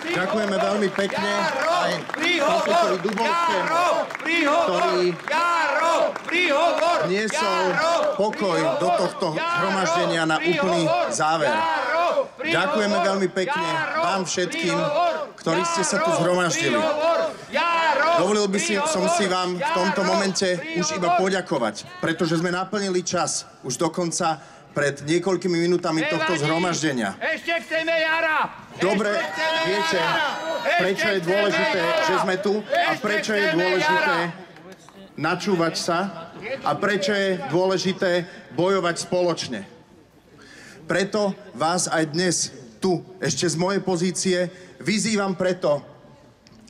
Ďakujeme veľmi pekne aj profesorovi Dubovskému, ktorý niesol pokoj do tohto zhromaždenia na úplný záver. Ďakujeme veľmi pekne vám všetkým, ktorí ste sa tu zhromaždili. Dovolil by som si vám v tomto momente už iba poďakovať, pretože sme naplnili čas už dokonca pred niekoľkými minútami tohto zhromaždenia. Ešte chceme Jara! Dobre viete, prečo je dôležité, že sme tu a prečo je dôležité načúvať sa a prečo je dôležité bojovať spoločne. Preto vás aj dnes tu, ešte z mojej pozície, vyzývam preto,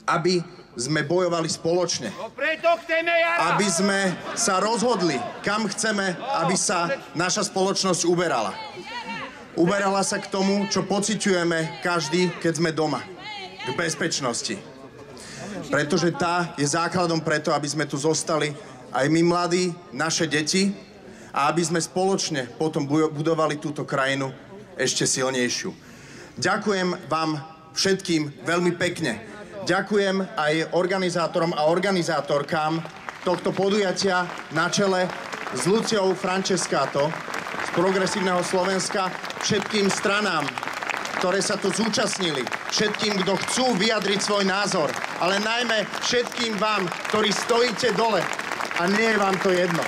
aby sme bojovali spoločne. Aby sme sa rozhodli, kam chceme, aby sa naša spoločnosť uberala. Uberala sa k tomu, čo pociťujeme každý, keď sme doma. K bezpečnosti. Pretože tá je základom preto, aby sme tu zostali aj my mladí, naše deti, a aby sme spoločne potom budovali túto krajinu ešte silnejšiu. Ďakujem vám všetkým veľmi pekne. Ďakujem aj organizátorom a organizátorkám tohto podujatia na čele s Luciou Francescato z Progresívneho Slovenska, všetkým stranám, ktoré sa tu zúčastnili, všetkým, kto chcú vyjadriť svoj názor, ale najmä všetkým vám, ktorí stojíte dole a nie je vám to jedno.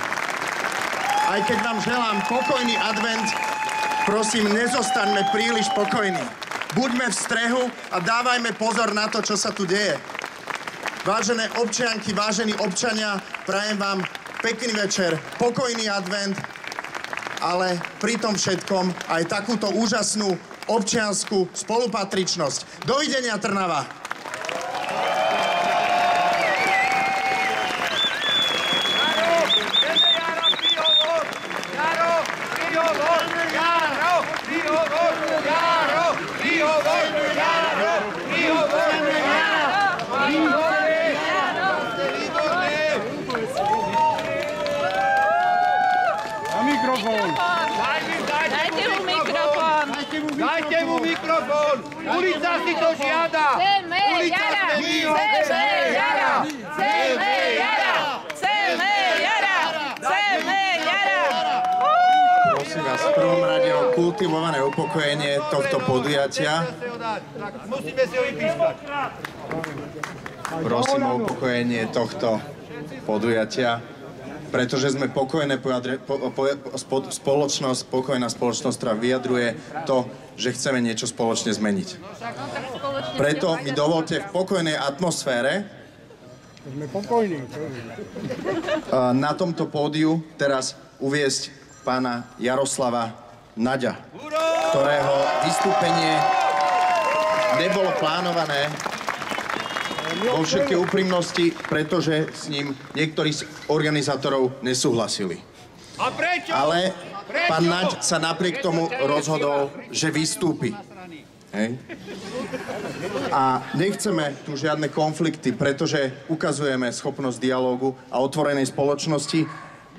Aj keď vám želám pokojný advent, prosím, nezostaňme príliš pokojní. Buďme v strehu a dávajme pozor na to, čo sa tu deje. Vážené občianky, vážení občania, prajem vám pekný večer, pokojný advent, ale pri tom všetkom aj takúto úžasnú občiansku spolupatričnosť. Dovidenia, Trnava! Dajte mu mikrofón! Ulica si to žiada! Chceme Jara! Chceme Jara! Chceme Jara! Chceme Jara! Chceme Jara! Prosím vás, v prvom rade o kultivované upokojenie tohto podujatia. Musíme si ho vypískať. Prosím o upokojenie tohto podujatia, pretože sme pokojná spoločnosť, ktorá vyjadruje to, že chceme niečo spoločne zmeniť. Preto mi dovolte v pokojnej atmosfére na tomto pódiu teraz uviesť pána Jaroslava Naďa, ktorého vystúpenie nebolo plánované vo všetkej úprimnosti, pretože s ním niektorí z organizátorov nesúhlasili. Ale pán Naď sa napriek tomu rozhodol, že vystúpi. Hej. A nechceme tu žiadne konflikty, pretože ukazujeme schopnosť dialógu a otvorenej spoločnosti,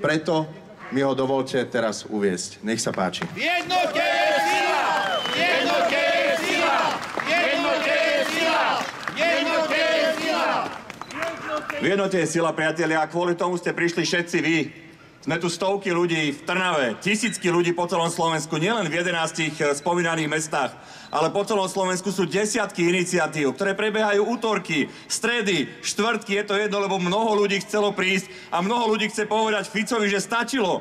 preto mi ho dovolte teraz uviesť. Nech sa páči. V jednote je sila! V jednote je sila! V jednote je sila! V jednote je sila! V jednote je sila, priatelia, a kvôli tomu ste prišli všetci vy. Sme tu stovky ľudí v Trnave, tisícky ľudí po celom Slovensku, nielen v 11 spomínaných mestách, ale po celom Slovensku sú desiatky iniciatív, ktoré prebiehajú útorky, stredy, štvrtky, je to jedno, lebo mnoho ľudí chcelo prísť a mnoho ľudí chce povedať Ficovi, že stačilo.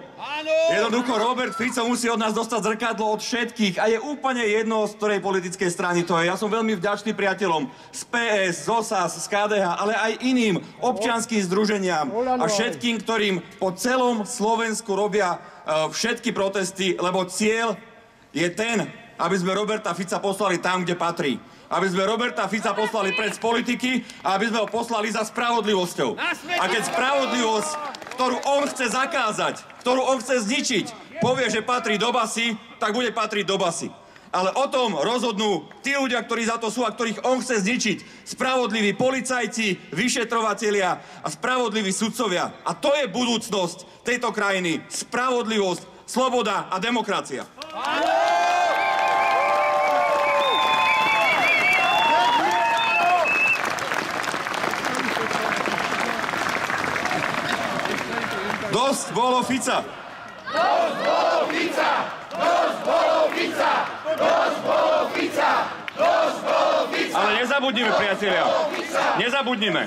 Jednoducho Robert Fico musí od nás dostať zrkadlo od všetkých a je úplne jedno, z ktorej politickej strany to je. Ja som veľmi vďačný priateľom z PS, z OSAS, z KDH, ale aj iným občianskym združeniam a všetkým, ktorým po celom Slovensku robia všetky protesty, lebo cieľ je ten, aby sme Roberta Fica poslali tam, kde patrí. Aby sme Roberta Fica poslali preč z politiky a aby sme ho poslali za spravodlivosťou. A keď spravodlivosť, ktorú on chce zakázať, ktorú on chce zničiť, povie, že patrí do basy, tak bude patriť do basy. Ale o tom rozhodnú tí ľudia, ktorí za to sú a ktorých on chce zničiť. Spravodliví policajti, vyšetrovatelia a spravodliví sudcovia. A to je budúcnosť tejto krajiny. Spravodlivosť, sloboda a demokracia. Dosť bolo Fica! Dosť bolo Fica! Dosť bolo Fica! Dosť bolo Fica! Dosť bolo Fica! Ale nezabudnime, priatelia. Nezabudnime.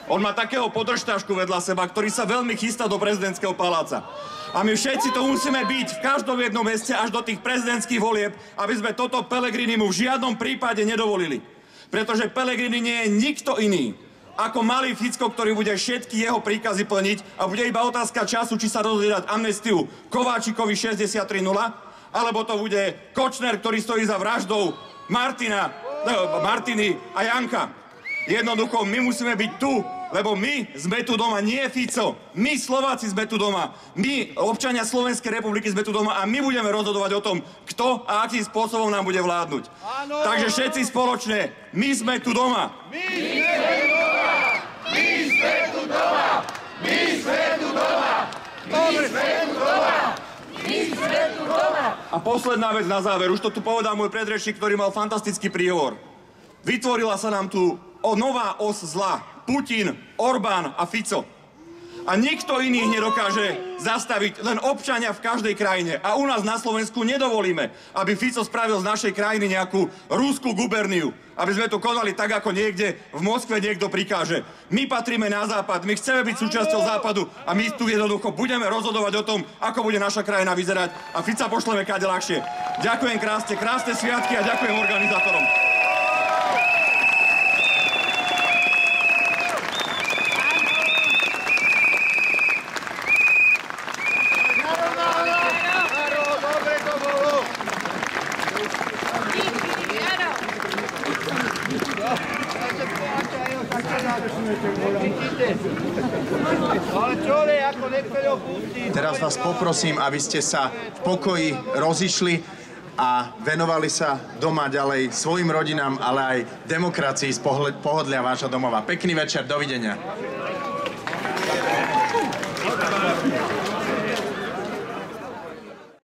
On má takého podržtášku vedľa seba, ktorý sa veľmi chystá do prezidentského paláca. A my všetci to musíme byť v každom jednom meste až do tých prezidentských volieb, aby sme toto Pellegrinimu v žiadnom prípade nedovolili. Pretože Pellegrini nie je nikto iný ako malý Ficko, ktorý bude všetky jeho príkazy plniť a bude iba otázka času, či sa rozhodne dať amnestiu Kováčikovi 63.0, alebo to bude Kočner, ktorý stojí za vraždou Martiny a Janka. Jednoducho, my musíme byť tu, lebo my sme tu doma, nie Fico. My Slováci sme tu doma. My, občania Slovenskej republiky, sme tu doma a my budeme rozhodovať o tom, kto a akým spôsobom nám bude vládnuť. Áno. Takže všetci spoločne, my sme tu doma. My sme tu doma. My sme tu doma. My sme tu doma. My sme tu doma. My sme tu doma. A posledná vec na záver, už to tu povedal môj predrečník, ktorý mal fantastický príhovor. Vytvorila sa nám tu nová os zla. Putin, Orbán a Fico. A nikto iný nedokáže zastaviť, len občania v každej krajine. A u nás na Slovensku nedovolíme, aby Fico spravil z našej krajiny nejakú rúskú guberniu. Aby sme tu konali tak, ako niekde v Moskve niekto prikáže. My patríme na západ, my chceme byť súčasťou západu a my tu jednoducho budeme rozhodovať o tom, ako bude naša krajina vyzerať a Fica pošleme kade ľahšie. Ďakujem krásne, krásne sviatky a ďakujem organizátorom. Teraz vás poprosím, aby ste sa v pokoji rozišli a venovali sa doma ďalej svojim rodinám, ale aj demokracii z pohodlia vášho domova. Pekný večer, dovidenia.